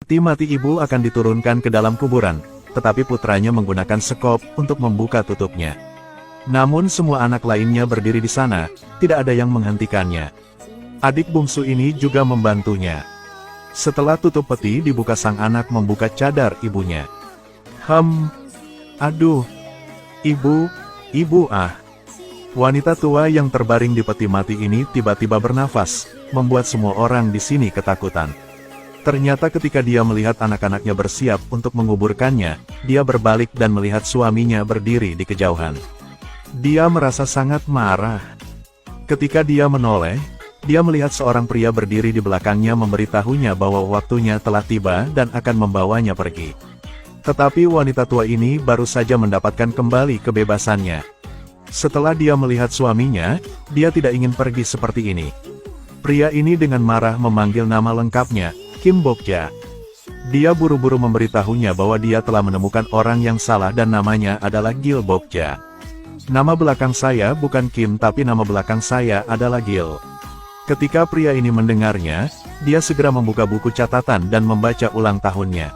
Peti mati ibu akan diturunkan ke dalam kuburan, tetapi putranya menggunakan sekop untuk membuka tutupnya. Namun semua anak lainnya berdiri di sana, tidak ada yang menghentikannya. Adik bungsu ini juga membantunya. Setelah tutup peti dibuka, sang anak membuka cadar ibunya. Aduh, ibu ah. Wanita tua yang terbaring di peti mati ini tiba-tiba bernafas, membuat semua orang di sini ketakutan. Ternyata ketika dia melihat anak-anaknya bersiap untuk menguburkannya, dia berbalik dan melihat suaminya berdiri di kejauhan. Dia merasa sangat marah. Ketika dia menoleh, dia melihat seorang pria berdiri di belakangnya memberitahunya bahwa waktunya telah tiba dan akan membawanya pergi. Tetapi wanita tua ini baru saja mendapatkan kembali kebebasannya. Setelah dia melihat suaminya, dia tidak ingin pergi seperti ini. Pria ini dengan marah memanggil nama lengkapnya, Kim Bokja. Dia buru-buru memberitahunya bahwa dia telah menemukan orang yang salah dan namanya adalah Gil Bokja. Nama belakang saya bukan Kim, tapi nama belakang saya adalah Gil. Ketika pria ini mendengarnya, dia segera membuka buku catatan dan membaca ulang tahunnya.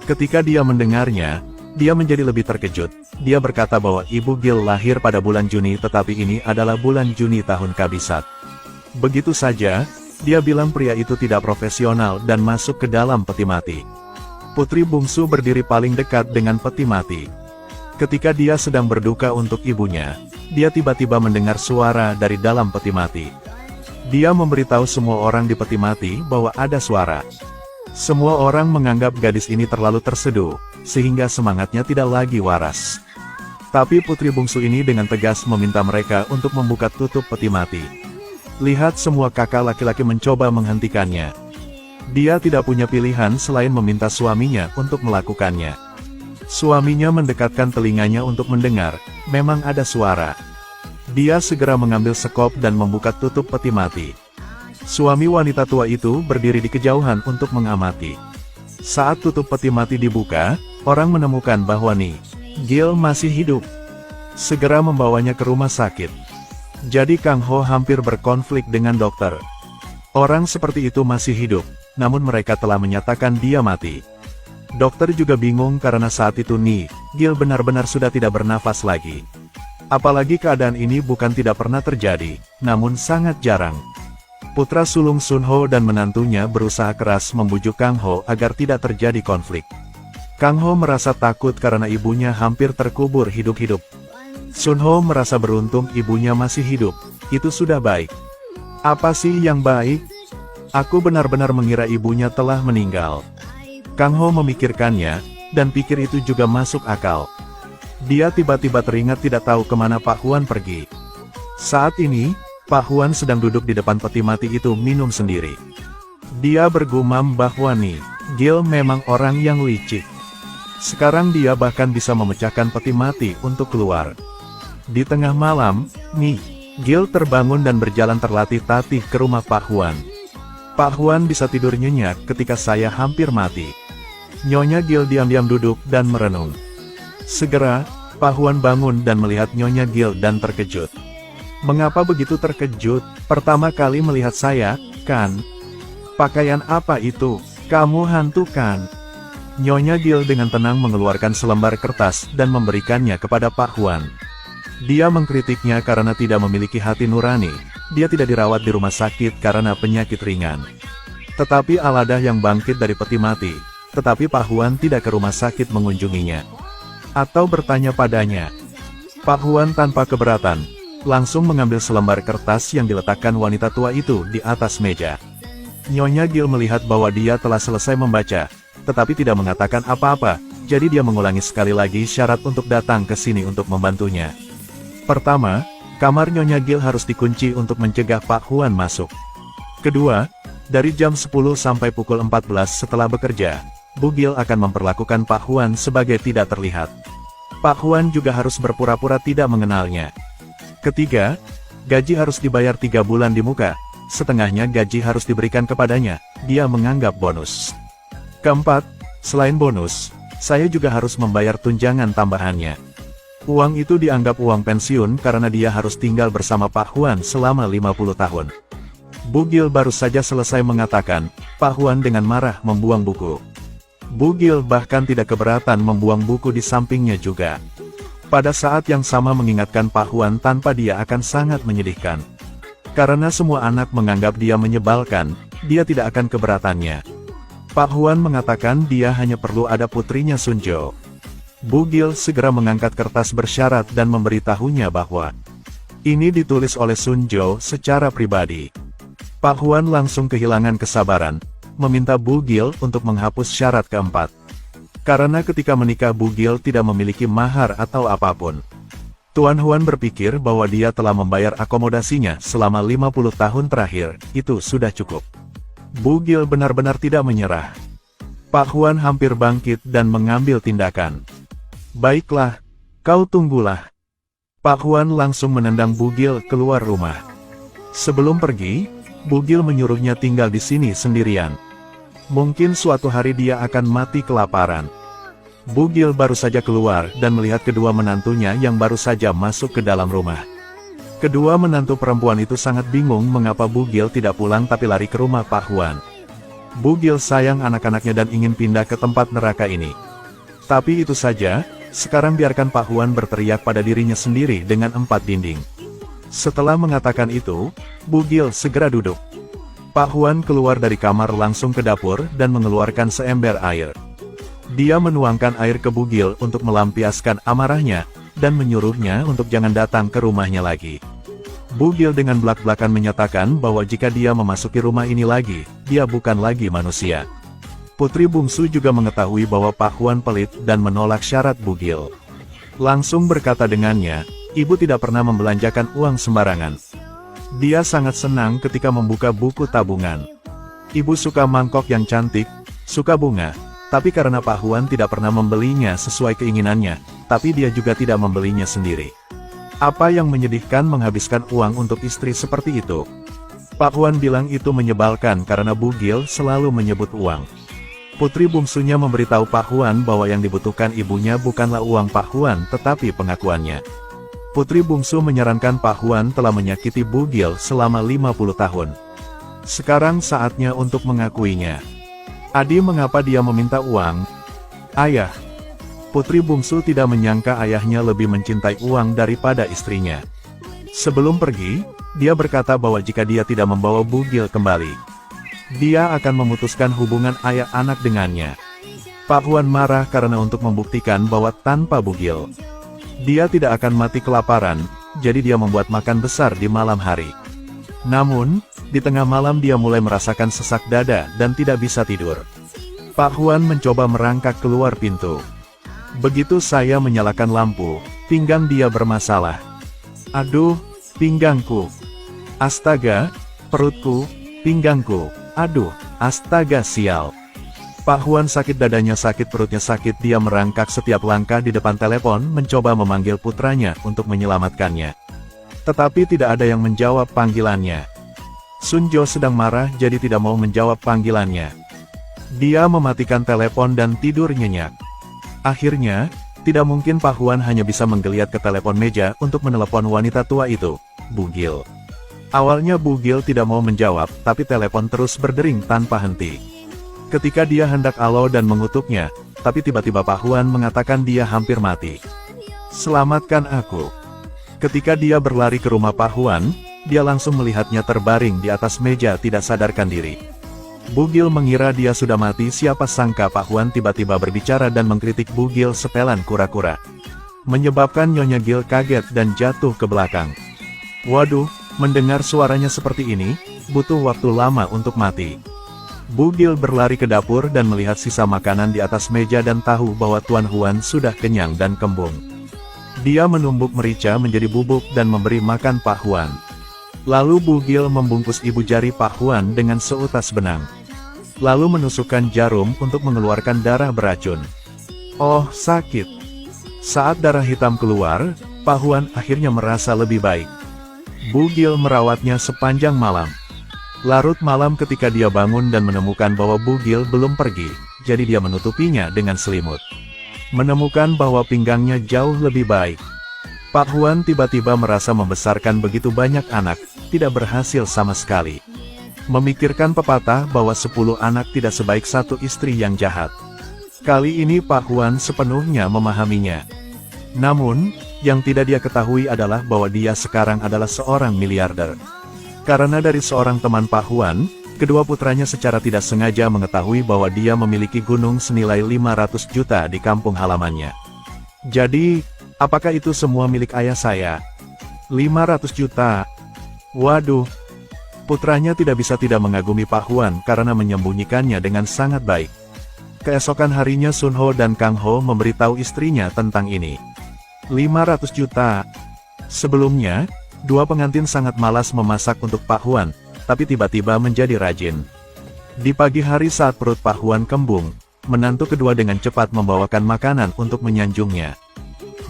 Ketika dia mendengarnya, dia menjadi lebih terkejut. Dia berkata bahwa ibu Gil lahir pada bulan Juni, tetapi ini adalah bulan Juni tahun Kabisat. Begitu saja, dia bilang pria itu tidak profesional dan masuk ke dalam peti mati. Putri bungsu berdiri paling dekat dengan peti mati. Ketika dia sedang berduka untuk ibunya, dia tiba-tiba mendengar suara dari dalam peti mati. Dia memberitahu semua orang di peti mati bahwa ada suara. Semua orang menganggap gadis ini terlalu terseduh, sehingga semangatnya tidak lagi waras. Tapi putri bungsu ini dengan tegas meminta mereka untuk membuka tutup peti mati. Lihat, semua kakak laki-laki mencoba menghentikannya. Dia tidak punya pilihan selain meminta suaminya untuk melakukannya. Suaminya mendekatkan telinganya untuk mendengar, memang ada suara. Dia segera mengambil sekop dan membuka tutup peti mati. Suami wanita tua itu berdiri di kejauhan untuk mengamati. Saat tutup peti mati dibuka, orang menemukan bahwa Gil masih hidup. Segera membawanya ke rumah sakit. Jadi Kang Ho hampir berkonflik dengan dokter. Orang seperti itu masih hidup, namun mereka telah menyatakan dia mati. Dokter juga bingung karena saat itu Gil benar-benar sudah tidak bernafas lagi. Apalagi keadaan ini bukan tidak pernah terjadi, namun sangat jarang. Putra sulung Sun Ho dan menantunya berusaha keras membujuk Kang Ho agar tidak terjadi konflik. Kang Ho merasa takut karena ibunya hampir terkubur hidup-hidup. Sun Ho merasa beruntung ibunya masih hidup, itu sudah baik. Apa sih yang baik? Aku benar-benar mengira ibunya telah meninggal. Kang Ho memikirkannya, dan pikir itu juga masuk akal. Dia tiba-tiba teringat tidak tahu kemana Pak Huan pergi. Saat ini, Pak Huan sedang duduk di depan peti mati itu minum sendiri. Dia bergumam bahwa Gil memang orang yang licik. Sekarang dia bahkan bisa memecahkan peti mati untuk keluar. Di tengah malam, Gil terbangun dan berjalan terlatih-tatih ke rumah Pak Huan. Pak Huan bisa tidur nyenyak ketika saya hampir mati. Nyonya Gil diam-diam duduk dan merenung. Segera, Pak Huan bangun dan melihat Nyonya Gil dan terkejut. Mengapa begitu terkejut? Pertama kali melihat saya, kan? Pakaian apa itu? Kamu hantu kan? Nyonya Gil dengan tenang mengeluarkan selembar kertas dan memberikannya kepada Pak Huan. Dia mengkritiknya karena tidak memiliki hati nurani. Dia tidak dirawat di rumah sakit karena penyakit ringan. Tetapi Aladah yang bangkit dari peti mati. Tetapi Pak Huan tidak ke rumah sakit mengunjunginya. Atau bertanya padanya. Pak Huan tanpa keberatan, langsung mengambil selembar kertas yang diletakkan wanita tua itu di atas meja. Nyonya Gil melihat bahwa dia telah selesai membaca, tetapi tidak mengatakan apa-apa, jadi dia mengulangi sekali lagi syarat untuk datang ke sini untuk membantunya. Pertama, kamar Nyonya Gil harus dikunci untuk mencegah Pak Huan masuk. Kedua, dari jam 10 sampai pukul 14 setelah bekerja, Bu Gil akan memperlakukan Pak Huan sebagai tidak terlihat. Pak Huan juga harus berpura-pura tidak mengenalnya. Ketiga, gaji harus dibayar 3 bulan di muka, setengahnya gaji harus diberikan kepadanya, dia menganggap bonus. Keempat, selain bonus, saya juga harus membayar tunjangan tambahannya. Uang itu dianggap uang pensiun karena dia harus tinggal bersama Pak Huan selama 50 tahun. Bu Gil baru saja selesai mengatakan, Pak Huan dengan marah membuang buku. Bugil bahkan tidak keberatan membuang buku di sampingnya juga. Pada saat yang sama mengingatkan Pak Huan tanpa dia akan sangat menyedihkan. Karena semua anak menganggap dia menyebalkan, dia tidak akan keberatannya. Pak Huan mengatakan dia hanya perlu ada putrinya Sunjo. Bugil segera mengangkat kertas bersyarat dan memberitahunya bahwa ini ditulis oleh Sunjo secara pribadi. Pak Huan langsung kehilangan kesabaran, meminta Bugil untuk menghapus syarat keempat. Karena ketika menikah Bugil tidak memiliki mahar atau apapun. Tuan Huan berpikir bahwa dia telah membayar akomodasinya selama 50 tahun terakhir, itu sudah cukup. Bugil benar-benar tidak menyerah. Pak Huan hampir bangkit dan mengambil tindakan. Baiklah, kau tunggulah. Pak Huan langsung menendang Bugil keluar rumah. Sebelum pergi, Bugil menyuruhnya tinggal di sini sendirian. Mungkin suatu hari dia akan mati kelaparan. Bugil baru saja keluar dan melihat kedua menantunya yang baru saja masuk ke dalam rumah. Kedua menantu perempuan itu sangat bingung mengapa Bugil tidak pulang tapi lari ke rumah Pak Huan. Bugil sayang anak-anaknya dan ingin pindah ke tempat neraka ini. Tapi itu saja, sekarang biarkan Pak Huan berteriak pada dirinya sendiri dengan 4 dinding. Setelah mengatakan itu, Bugil segera duduk. Pak Huan keluar dari kamar langsung ke dapur dan mengeluarkan seember air. Dia menuangkan air ke Bugil untuk melampiaskan amarahnya, dan menyuruhnya untuk jangan datang ke rumahnya lagi. Bugil dengan belak-belakan menyatakan bahwa jika dia memasuki rumah ini lagi, dia bukan lagi manusia. Putri bungsu juga mengetahui bahwa Pak Huan pelit dan menolak syarat Bugil. Langsung berkata dengannya, ibu tidak pernah membelanjakan uang sembarangan. Dia sangat senang ketika membuka buku tabungan. Ibu suka mangkok yang cantik, suka bunga. Tapi karena Pak Huan tidak pernah membelinya sesuai keinginannya, tapi dia juga tidak membelinya sendiri. Apa yang menyedihkan menghabiskan uang untuk istri seperti itu? Pak Huan bilang itu menyebalkan karena Bugil selalu menyebut uang. Putri bungsunya memberitahu Pak Huan bahwa yang dibutuhkan ibunya bukanlah uang Pak Huan tetapi pengakuannya. Putri bungsu menyarankan Pak Huan telah menyakiti Bugil selama 50 tahun. Sekarang saatnya untuk mengakuinya. Adi, mengapa dia meminta uang? Ayah. Putri bungsu tidak menyangka ayahnya lebih mencintai uang daripada istrinya. Sebelum pergi, dia berkata bahwa jika dia tidak membawa Bugil kembali, dia akan memutuskan hubungan ayah anak dengannya. Pak Huan marah karena untuk membuktikan bahwa tanpa Bugil, dia tidak akan mati kelaparan, jadi dia membuat makan besar di malam hari. Namun, di tengah malam dia mulai merasakan sesak dada dan tidak bisa tidur. Pak Huan mencoba merangkak keluar pintu. Begitu saya menyalakan lampu, pinggang dia bermasalah. Aduh, pinggangku. Astaga, perutku, pinggangku. Aduh, astaga sial. Pak Huan sakit dadanya sakit perutnya sakit dia merangkak setiap langkah di depan telepon mencoba memanggil putranya untuk menyelamatkannya. Tetapi tidak ada yang menjawab panggilannya. Sunjo sedang marah jadi tidak mau menjawab panggilannya. Dia mematikan telepon dan tidur nyenyak. Akhirnya, tidak mungkin Pak Huan hanya bisa menggeliat ke telepon meja untuk menelepon wanita tua itu, Bugil. Awalnya Bugil tidak mau menjawab, tapi telepon terus berdering tanpa henti. Ketika dia hendak alo dan mengutuknya, tapi tiba-tiba Pak Huan mengatakan dia hampir mati. Selamatkan aku. Ketika dia berlari ke rumah Pak Huan, dia langsung melihatnya terbaring di atas meja tidak sadarkan diri. Bugil mengira dia sudah mati, siapa sangka Pak Huan tiba-tiba berbicara dan mengkritik Bugil setelan kura-kura. Menyebabkan Nyonya Gil kaget dan jatuh ke belakang. Waduh, mendengar suaranya seperti ini, butuh waktu lama untuk mati. Bugil berlari ke dapur dan melihat sisa makanan di atas meja dan tahu bahwa Tuan Huan sudah kenyang dan kembung. Dia menumbuk merica menjadi bubuk dan memberi makan Pak Huan. Lalu Bugil membungkus ibu jari Pak Huan dengan seutas benang. Lalu menusukkan jarum untuk mengeluarkan darah beracun. Oh, sakit. Saat darah hitam keluar, Pak Huan akhirnya merasa lebih baik. Bugil merawatnya sepanjang malam. Larut malam ketika dia bangun dan menemukan bahwa Bugil belum pergi, jadi dia menutupinya dengan selimut. Menemukan bahwa pinggangnya jauh lebih baik. Pak Huan tiba-tiba merasa membesarkan begitu banyak anak, tidak berhasil sama sekali. Memikirkan pepatah bahwa 10 anak tidak sebaik 1 istri yang jahat. Kali ini Pak Huan sepenuhnya memahaminya. Namun, yang tidak dia ketahui adalah bahwa dia sekarang adalah seorang miliarder. Karena dari seorang teman Pak Huan, kedua putranya secara tidak sengaja mengetahui bahwa dia memiliki gunung senilai 500 juta di kampung halamannya. Jadi, apakah itu semua milik ayah saya? 500 juta? Waduh! Putranya tidak bisa tidak mengagumi Pak Huan karena menyembunyikannya dengan sangat baik. Keesokan harinya Sun Ho dan Kang Ho memberitahu istrinya tentang ini. 500 juta. Sebelumnya, dua pengantin sangat malas memasak untuk Pak Huan, tapi tiba-tiba menjadi rajin. Di pagi hari saat perut Pak Huan kembung, menantu kedua dengan cepat membawakan makanan untuk menyanjungnya.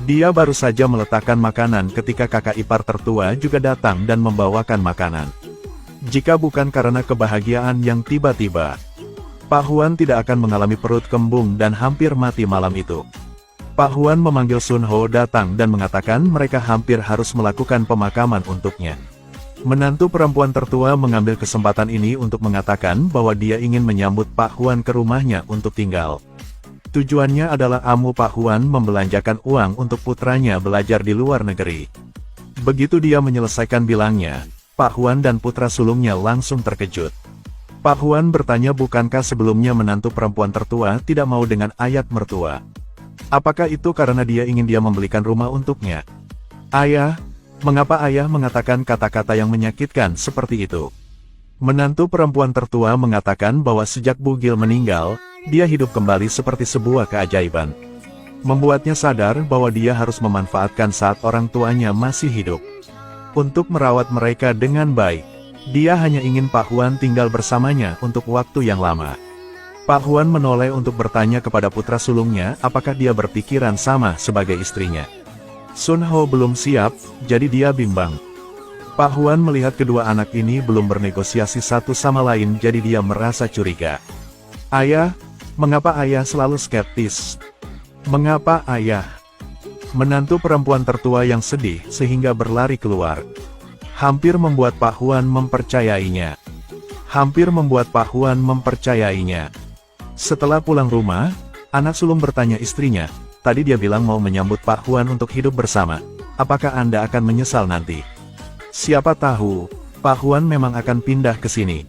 Dia baru saja meletakkan makanan ketika kakak ipar tertua juga datang dan membawakan makanan. Jika bukan karena kebahagiaan yang tiba-tiba, Pak Huan tidak akan mengalami perut kembung dan hampir mati malam itu. Pak Huan memanggil Sun Ho datang dan mengatakan mereka hampir harus melakukan pemakaman untuknya. Menantu perempuan tertua mengambil kesempatan ini untuk mengatakan bahwa dia ingin menyambut Pak Huan ke rumahnya untuk tinggal. Tujuannya adalah amu Pak Huan membelanjakan uang untuk putranya belajar di luar negeri. Begitu dia menyelesaikan bilangnya, Pak Huan dan putra sulungnya langsung terkejut. Pak Huan bertanya bukankah sebelumnya menantu perempuan tertua tidak mau dengan ayat mertua. Apakah itu karena dia ingin dia membelikan rumah untuknya? Ayah, mengapa ayah mengatakan kata-kata yang menyakitkan seperti itu? Menantu perempuan tertua mengatakan bahwa sejak Bugil meninggal, dia hidup kembali seperti sebuah keajaiban. Membuatnya sadar bahwa dia harus memanfaatkan saat orang tuanya masih hidup untuk merawat mereka dengan baik. Dia hanya ingin Pak Huan tinggal bersamanya untuk waktu yang lama. Pak Huan menoleh untuk bertanya kepada putra sulungnya apakah dia berpikiran sama sebagai istrinya. Sun Ho belum siap, jadi dia bimbang. Pak Huan melihat kedua anak ini belum bernegosiasi satu sama lain jadi dia merasa curiga. Ayah, mengapa ayah selalu skeptis? Mengapa ayah? Menantu perempuan tertua yang sedih sehingga berlari keluar. Hampir membuat Pak Huan mempercayainya. Setelah pulang rumah, anak sulung bertanya istrinya, tadi dia bilang mau menyambut Pak Huan untuk hidup bersama. Apakah Anda akan menyesal nanti? Siapa tahu, Pak Huan memang akan pindah ke sini.